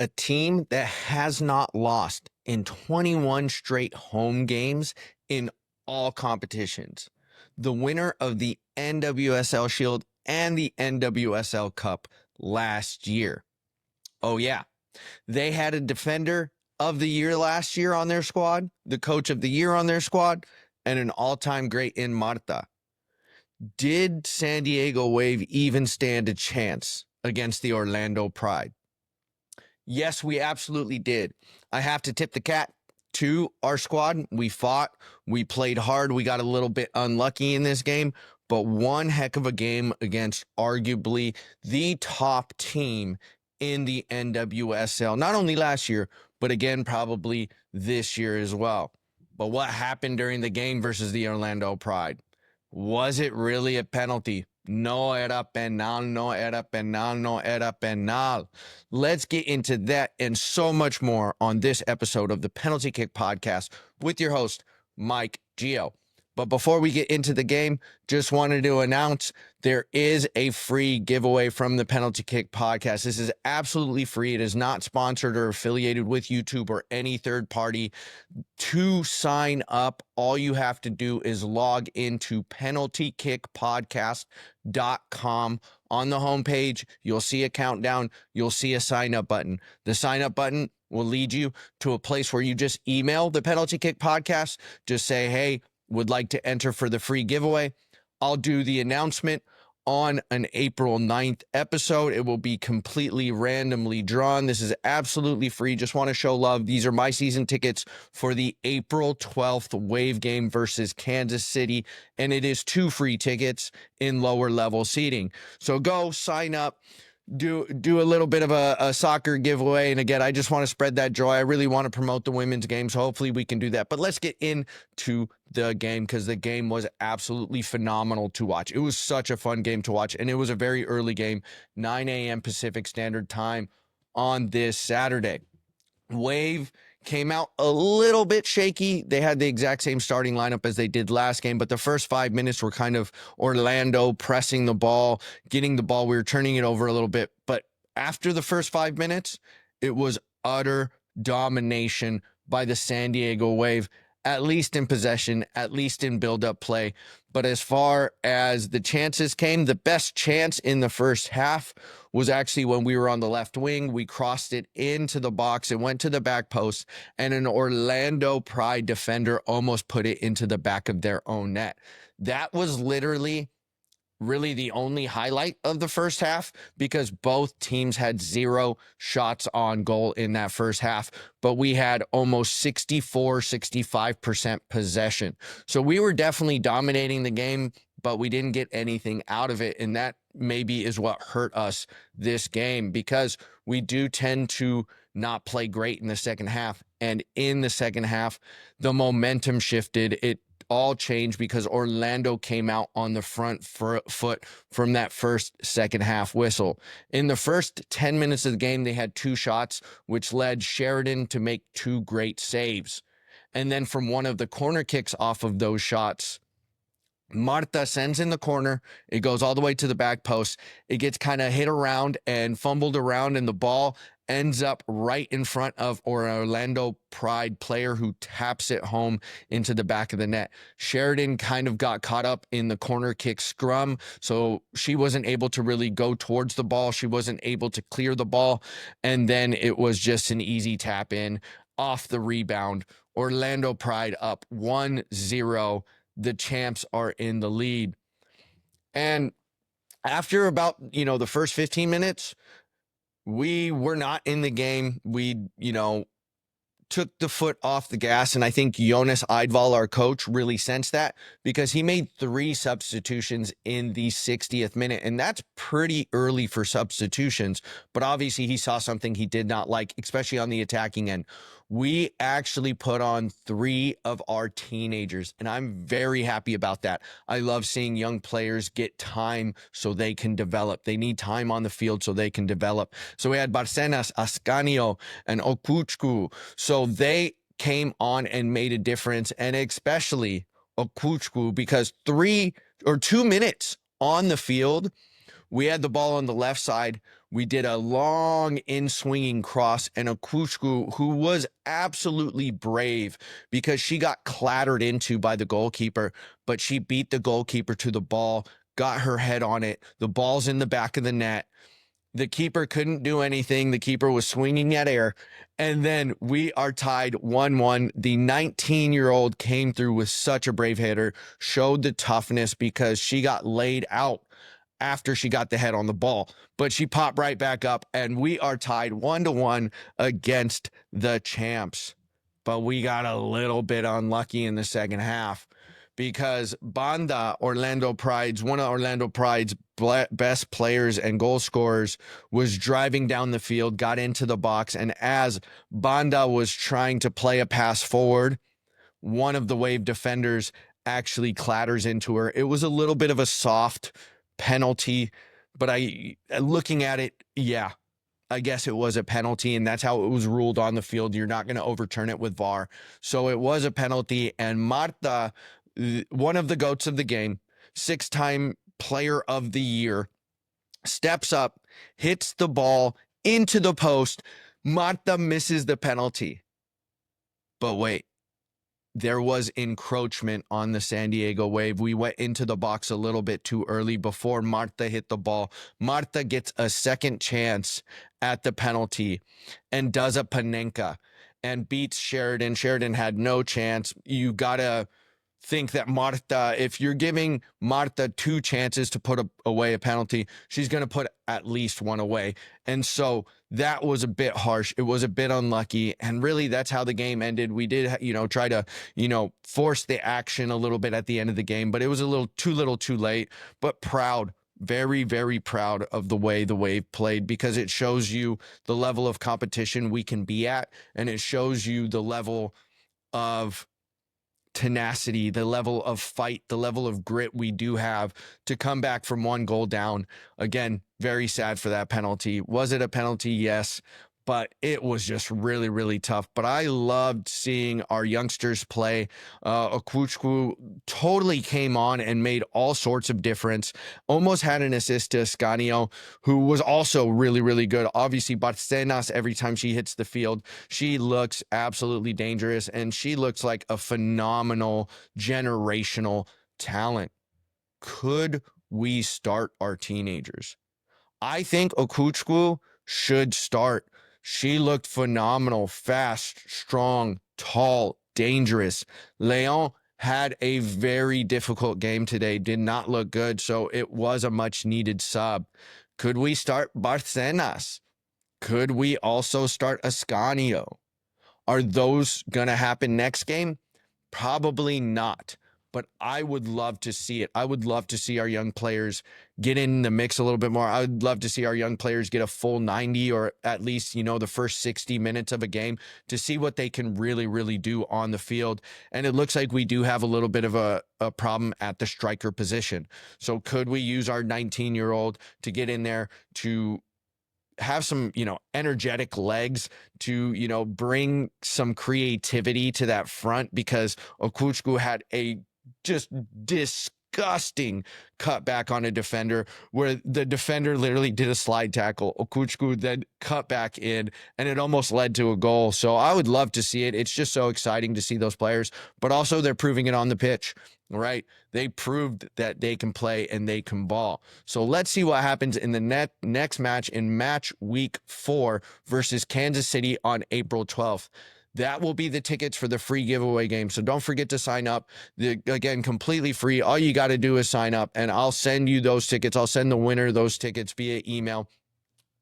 a team that has not lost in 21 straight home games in all competitions. The winner of the NWSL Shield and the NWSL Cup last year. Oh, yeah. They had a defender of the year last year on their squad, the coach of the year on their squad, and an all-time great in Marta. Did San Diego Wave even stand a chance against the Orlando Pride? Yes, we absolutely did. I have to tip the cap to our squad. We fought, we played hard, we got a little bit unlucky in this game, but one heck of a game against arguably the top team in the NWSL, not only last year, but again, probably this year as well. But what happened during the game versus the Orlando Pride? Was it really a penalty? No era penal, no era penal, no era penal. Let's get into that and so much more on this episode of the Penalty Kick Podcast with your host, Mike Geo. But before we get into the game, just wanted to announce there is a free giveaway from the Penalty Kick Podcast. This is absolutely free. It is not sponsored or affiliated with YouTube or any third party. To sign up, all you have to do is log into penaltykickpodcast.com. On the homepage, you'll see a countdown. You'll see a sign up button. The sign up button will lead you to a place where you just email the Penalty Kick Podcast. Just say, hey, would like to enter for the free giveaway. I'll do the announcement on an April 9th episode. It will be completely randomly drawn. This is absolutely free. Just want to show love. These are my season tickets for the April 12th Wave game versus Kansas City, and it is 2 free tickets in lower level seating. So go sign up. Do a little bit of a soccer giveaway. And again, I just want to spread that joy. I really want to promote the women's game, so hopefully we can do that. But let's get into the game because the game was absolutely phenomenal to watch. It was such a fun game to watch, and it was a very early game, 9 a.m. Pacific Standard Time on this Saturday. Wave came out a little bit shaky. They had the exact same starting lineup as they did last game, but the first 5 minutes were kind of Orlando pressing the ball, getting the ball. We were turning it over a little bit, but after the first 5 minutes, it was utter domination by the San Diego Wave, at least in possession, at least in build-up play. But as far as the chances came, the best chance in the first half was actually when we were on the left wing. We crossed it into the box. It went to the back post, and an Orlando Pride defender almost put it into the back of their own net. That was literally really the only highlight of the first half because both teams had 0 shots on goal in that first half, but we had almost 65% possession. So we were definitely dominating the game, but we didn't get anything out of it. And that maybe is what hurt us this game because we do tend to not play great in the second half. And in the second half, the momentum shifted. It all changed because Orlando came out on the front foot from that second half whistle. In the first 10 minutes of the game, they had 2 shots, which led Sheridan to make 2 great saves. And then from one of the corner kicks off of those shots, Marta sends in the corner. It goes all the way to the back post. It gets kind of hit around and fumbled around, and the ball ends up right in front of an Orlando Pride player who taps it home into the back of the net. Sheridan kind of got caught up in the corner kick scrum, so she wasn't able to really go towards the ball. She wasn't able to clear the ball, and then it was just an easy tap in off the rebound. Orlando Pride up 1-0. The champs are in the lead. And after about, the first 15 minutes, we were not in the game. We, took the foot off the gas. And I think Jonas Eidval, our coach, really sensed that because he made 3 substitutions in the 60th minute. And that's pretty early for substitutions. But obviously he saw something he did not like, especially on the attacking end. We actually put on 3 of our teenagers, and I'm very happy about that. I love seeing young players get time so they can develop. They need time on the field so they can develop. So we had Barcenas, Ascanio, and Okuchku. So they came on and made a difference, and especially Okuchku, because 2 minutes on the field, we had the ball on the left side. We did a long in-swinging cross, and Okuchukwu, who was absolutely brave because she got clattered into by the goalkeeper, but she beat the goalkeeper to the ball, got her head on it. The ball's in the back of the net. The keeper couldn't do anything. The keeper was swinging at air. And then we are tied 1-1. The 19-year-old came through with such a brave hitter, showed the toughness because she got laid out after she got the head on the ball. But she popped right back up, and we are tied 1-1 against the champs. But we got a little bit unlucky in the second half because Banda, Orlando Pride's, one of Orlando Pride's best players and goal scorers, was driving down the field, got into the box, and as Banda was trying to play a pass forward, one of the Wave defenders actually clatters into her. It was a little bit of a soft penalty, but looking at it, yeah, I guess it was a penalty, and that's how it was ruled on the field. You're not going to overturn it with VAR. So it was a penalty, and Marta, one of the GOATs of the game, 6-time player of the year, steps up, hits the ball into the post. Marta misses the penalty. But wait, there was encroachment on the San Diego Wave. We went into the box a little bit too early before Marta hit the ball. Marta gets a second chance at the penalty and does a Panenka and beats Sheridan. Sheridan had no chance. You got to think that Marta, if you're giving Marta 2 chances to put away a penalty, she's going to put at least one away. And so that was a bit harsh. It was a bit unlucky. And really, that's how the game ended. We did, try to, force the action a little bit at the end of the game, but it was a little too late. But proud, very, very proud of the way the Wave played, because it shows you the level of competition we can be at. And it shows you the level of tenacity, the level of fight, the level of grit we do have to come back from 1 goal down. Again, very sad for that penalty. Was it a penalty? Yes, but it was just really, really tough. But I loved seeing our youngsters play. Okuchukwu totally came on and made all sorts of difference. Almost had an assist to Ascanio, who was also really, really good. Obviously, Barcenas, every time she hits the field, she looks absolutely dangerous, and she looks like a phenomenal generational talent. Could we start our teenagers? I think Okuchukwu should start. She looked phenomenal, fast, strong, tall, dangerous. Leon had a very difficult game today, did not look good, so it was a much-needed sub. Could we start Barcenas? Could we also start Ascanio? Are those going to happen next game? Probably not. But I would love to see it. I would love to see our young players get in the mix a little bit more. I would love to see our young players get a full 90 or at least, the first 60 minutes of a game to see what they can really, really do on the field. And it looks like we do have a little bit of a problem at the striker position. So could we use our 19-year-old to get in there to have some, energetic legs to, bring some creativity to that front, because Okuchukwu had a just disgusting cutback on a defender where the defender literally did a slide tackle. Okuchukwu then cut back in, and it almost led to a goal. So I would love to see it. It's just so exciting to see those players, but also they're proving it on the pitch, right? They proved that they can play and they can ball. So let's see what happens in the next match in match week 4 versus Kansas City on April 12th. That will be the tickets for the free giveaway game. So don't forget to sign up. Again, completely free. All you got to do is sign up, and I'll send you those tickets. I'll send the winner those tickets via email.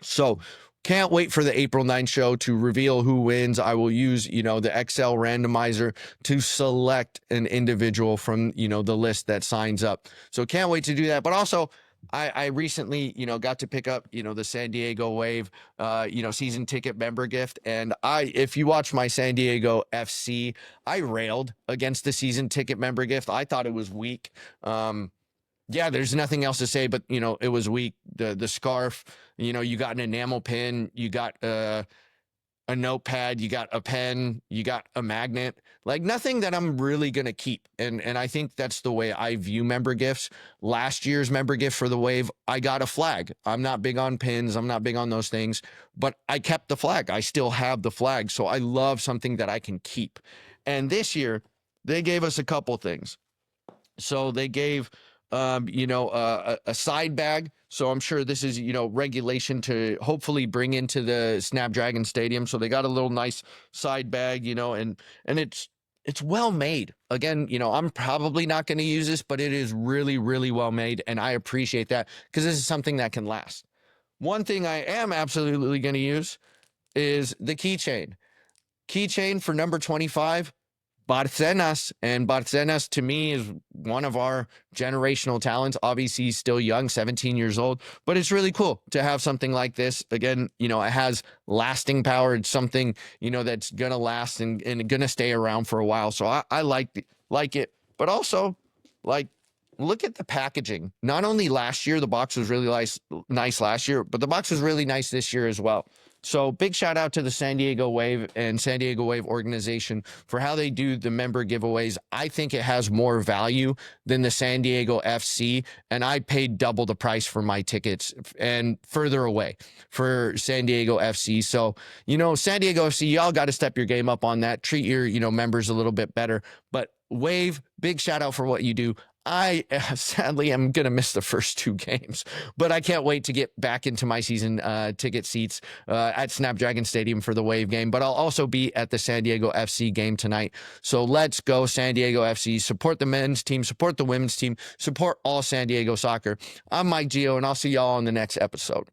So can't wait for the April 9th show to reveal who wins. I will use, the Excel randomizer to select an individual from, the list that signs up. So can't wait to do that. But also, I recently, got to pick up, the San Diego Wave, season ticket member gift. And if you watch my San Diego FC, I railed against the season ticket member gift. I thought it was weak. Yeah, there's nothing else to say, but, it was weak. The scarf, you got an enamel pin, you got a notepad, you got a pen, you got a magnet, like nothing that I'm really going to keep. And I think that's the way I view member gifts. Last year's member gift for the Wave, I got a flag. I'm not big on pins. I'm not big on those things, but I kept the flag. I still have the flag. So I love something that I can keep. And this year they gave us a couple things. So they gave, a side bag. So I'm sure this is, regulation to hopefully bring into the Snapdragon Stadium. So they got a little nice side bag, and it's well made. Again, I'm probably not going to use this, but it is really, really well made. And I appreciate that because this is something that can last. One thing I am absolutely going to use is the keychain. Keychain for number 25. Barcenas, and Barcenas to me is one of our generational talents. Obviously, he's still young, 17 years old, but it's really cool to have something like this. Again, it has lasting power. It's something, that's going to last and going to stay around for a while. So I like it, but also look at the packaging. Not only last year, the box was really nice last year, but the box was really nice this year as well. So big shout out to the San Diego Wave and San Diego Wave organization for how they do the member giveaways. I think it has more value than the San Diego FC, and I paid double the price for my tickets and further away for San Diego FC. So, San Diego FC, y'all got to step your game up on that. Treat your, members a little bit better. But Wave, big shout out for what you do. I sadly am going to miss the first 2 games, but I can't wait to get back into my season ticket seats at Snapdragon Stadium for the Wave game, but I'll also be at the San Diego FC game tonight. So let's go San Diego FC, support the men's team, support the women's team, support all San Diego soccer. I'm Mike Geo, and I'll see y'all on the next episode.